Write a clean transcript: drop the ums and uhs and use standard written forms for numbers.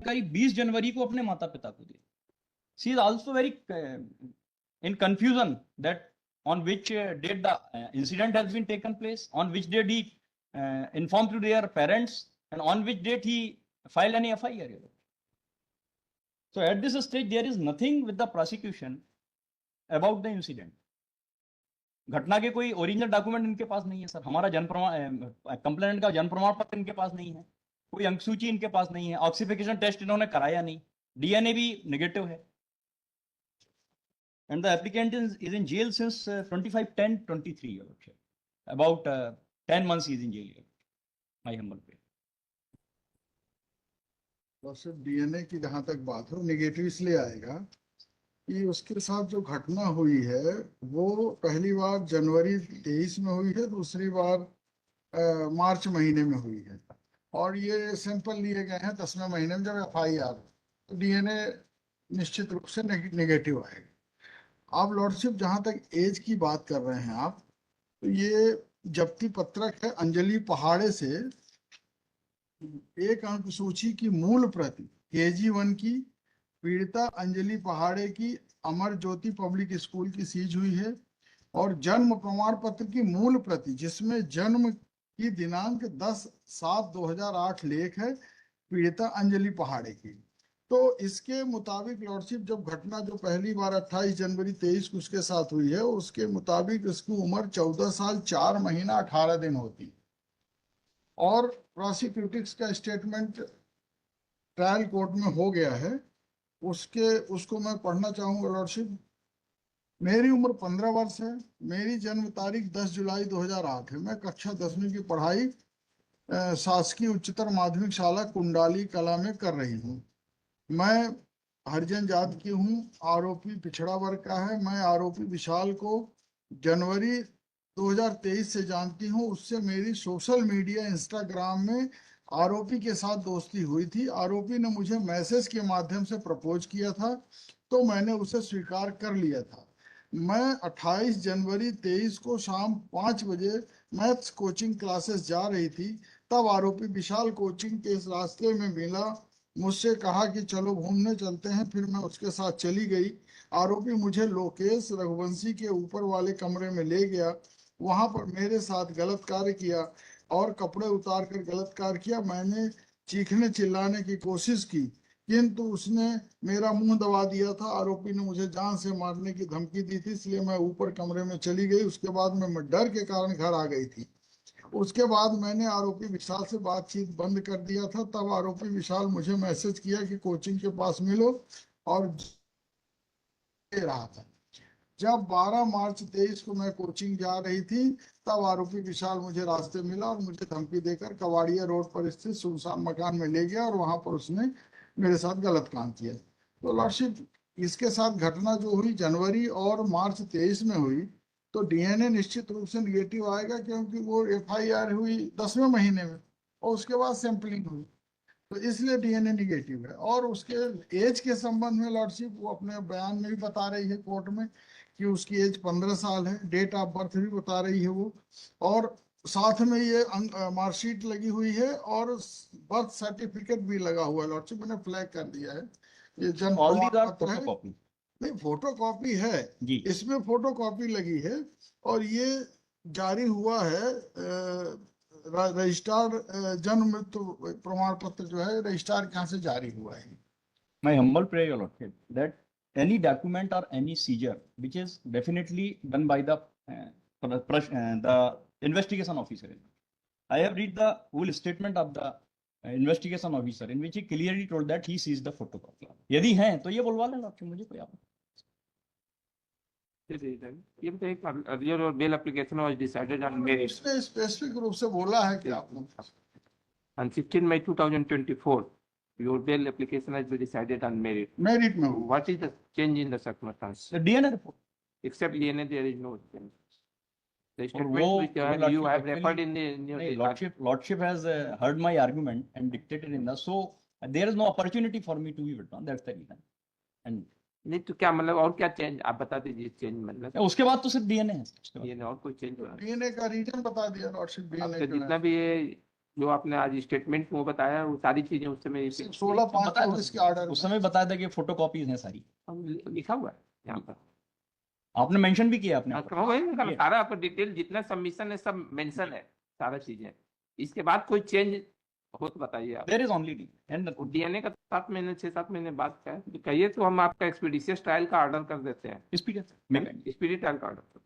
जानकारी 20 जनवरी को अपने माता पिता को दी। She is also very in confusion that on which date the incident has been taken place, on which date he informed to their parents, and on which date he filed any FIR. So at this stage there is nothing with the prosecution about the incident. घटना के कोई original document इनके पास नहीं है sir. हमारा जन्म प्रमाण, complainant का जन्म प्रमाण पत्र इनके पास नहीं है, कोई अंक सूची इनके पास नहीं है, ऑक्सीफिकेशन टेस्ट इन्होंने कराया नहीं, डीएनए भी नेगेटिव है, and the applicant is in jail since 25/10/23, about 10 months he is in jail here. My humble plea. और सिर्फ डीएनए की जहां तक बात हो, नेगेटिव इसलिए आएगा कि उसके साथ जो घटना हुई है वो पहली बार जनवरी 23 में हुई है, दूसरी बार मार्च महीने में हुई है, और ये सैंपल लिए गए हैं 10वें महीने में जब FIR, तो डीएनए निश्चित रूप से नेगेटिव आएगा। आप लॉर्डशिप जहां तक एज की बात कर रहे हैं आप, तो ये जब्ती पत्रक है अंजलि पहाड़े से, एक अंक सूची की मूल प्रति KG1 की पीड़िता अंजलि पहाड़े की अमर ज्योति पब्लिक स्कूल की सीज हुई है, और जन्म प्रमाण पत्र की मूल प्रति जिसमें जन्म की दिनांक 10/7/2008 लेख है पीड़िता अंजलि पहाड़े की। तो इसके मुताबिक लॉर्डशिप जब घटना जो पहली बार 28 जनवरी 23 को उसके साथ हुई है, उसके मुताबिक उसकी उम्र 14 साल 4 महीना 18 दिन होती, और प्रोसिक्यूटिक्स का स्टेटमेंट ट्रायल कोर्ट में हो गया है, उसको मैं पढ़ना चाहूंगा लॉर्डशिप। मेरी उम्र 15 वर्ष है, मेरी जन्म तारीख 10 जुलाई 2008 है। मैं कक्षा 10वीं की पढ़ाई शासकीय उच्चतर माध्यमिक शाला कुंडाली कला में कर रही हूँ। मैं हरिजन जात की हूँ, आरोपी पिछड़ा वर्ग का है। मैं आरोपी विशाल को जनवरी 2023 से जानती हूँ, उससे मेरी सोशल मीडिया इंस्टाग्राम में आरोपी के साथ दोस्ती हुई थी। आरोपी ने मुझे मैसेज के माध्यम से प्रपोज किया था, तो मैंने उसे स्वीकार कर लिया था। मैं 28 जनवरी 23 को शाम 5 बजे मैथ्स कोचिंग क्लासेस जा रही थी, तब आरोपी विशाल कोचिंग के इस रास्ते में मिला, मुझसे कहा कि चलो घूमने चलते हैं, फिर मैं उसके साथ चली गई। आरोपी मुझे लोकेश रघुवंशी के ऊपर वाले कमरे में ले गया, वहां पर मेरे साथ गलत कार्य किया और कपड़े उतार कर गलत कार्य किया। मैंने चीखने चिल्लाने की कोशिश की, किंतु उसने मेरा मुंह दबा दिया था। आरोपी ने मुझे जान से मारने की धमकी दी थी, इसलिए मैं ऊपर कमरे में चली गई। उसके बाद मैं डर के कारण घर आ गई थी। उसके बाद मैंने आरोपी विशाल से बातचीत बंद कर दिया था। तब आरोपी विशाल मुझे मैसेज किया कि कोचिंग के पास मिलो, और दे रहा था। जब 12 मार्च 23 को मैं कोचिंग जा रही थी, तब आरोपी विशाल मुझे रास्ते मिला और मुझे धमकी देकर कवाड़िया रोड पर स्थित सुनसान मकान में ले गया, और वहां पर उसने मेरे साथ गलत काम किया। तो लॉर्डशिप, इसके साथ घटना जो हुई जनवरी और मार्च 23 में हुई, तो डीएनए निश्चित रूप से निगेटिव आएगा, क्योंकि वो FIR हुई 10वें महीने में और उसके बाद सैंपलिंग हुई, तो इसलिए डीएनए निगेटिव है। और उसके एज के संबंध में लॉर्डशिप वो अपने बयान में भी बता रही है कोर्ट में कि उसकी एज 15 साल है, डेट ऑफ बर्थ भी बता रही है वो, और साथ में ये मार्कशीट लगी हुई है और बर्थ सर्टिफिकेट भी लगा हुआ है। लॉर्डशिप मैंने फ्लैग कर दिया है, ये जन्म प्रमाण पत्र है। नहीं, फोटो कॉपी है जी, इसमें फोटो कॉपी लगी है, और ये जारी हुआ है रजिस्ट्रार जन्म मृत्यु प्रमाण पत्र जो है रजिस्ट्रार के यहाँ से जारी हुआ है। My humble prayer, your lordship, that any document or any seizure which is definitely done by the investigation officer. I have read the whole statement of the investigation officer in which he clearly told that he sees the photocopy. यदि हैं तो ये बुलवा लें lordship, मुझे कोई आपत्ति। Your bail application was decided on merit. इसने स्पेसिफिक रूप से बोला है कि आपने On 16 May 2024, your bail application has been decided on merit. Merit में What is the change in the circumstance? The DNA report. Except DNA, there is no change. The और statement वो which you have referred in the lordship has heard my argument and dictated in the, so there is no opportunity for me to be withdrawn. That's the reason. And नहीं तो क्या मतलब और क्या change आप बता दीजिए, चेंज मतलब उसके बाद तो सिर्फ डीएनए है, ये और कोई चेंज डीएनए का रीजन बता दिया लॉर्डशिप। आपका जितना भी ये जो आपने आज स्टेटमेंट में वो बताया वो सारी चीजें उस समय 16/5/24 के ऑर्डर उस समय बताया था कि फोटो कॉपीज हैं सारी, लिखा हुआ है यहाँ पर। आपने मेंशन भी किया अपने हाँ, ऊपर। तो वही ना, ये- सारा आपका डिटेल जितना सबमिशन है सब मेंशन है, सारा चीजें। इसके बाद कोई चेंज हो तो बताइए आप। There is only D and DNA का 6 महीने बाद का है, तो कहिए तो हम आपका एक्सपीडिशियस ट्रायल का ऑर्डर कर देते हैं, speed है, मेरा स्पीडी ट्रायल का ऑर्डर।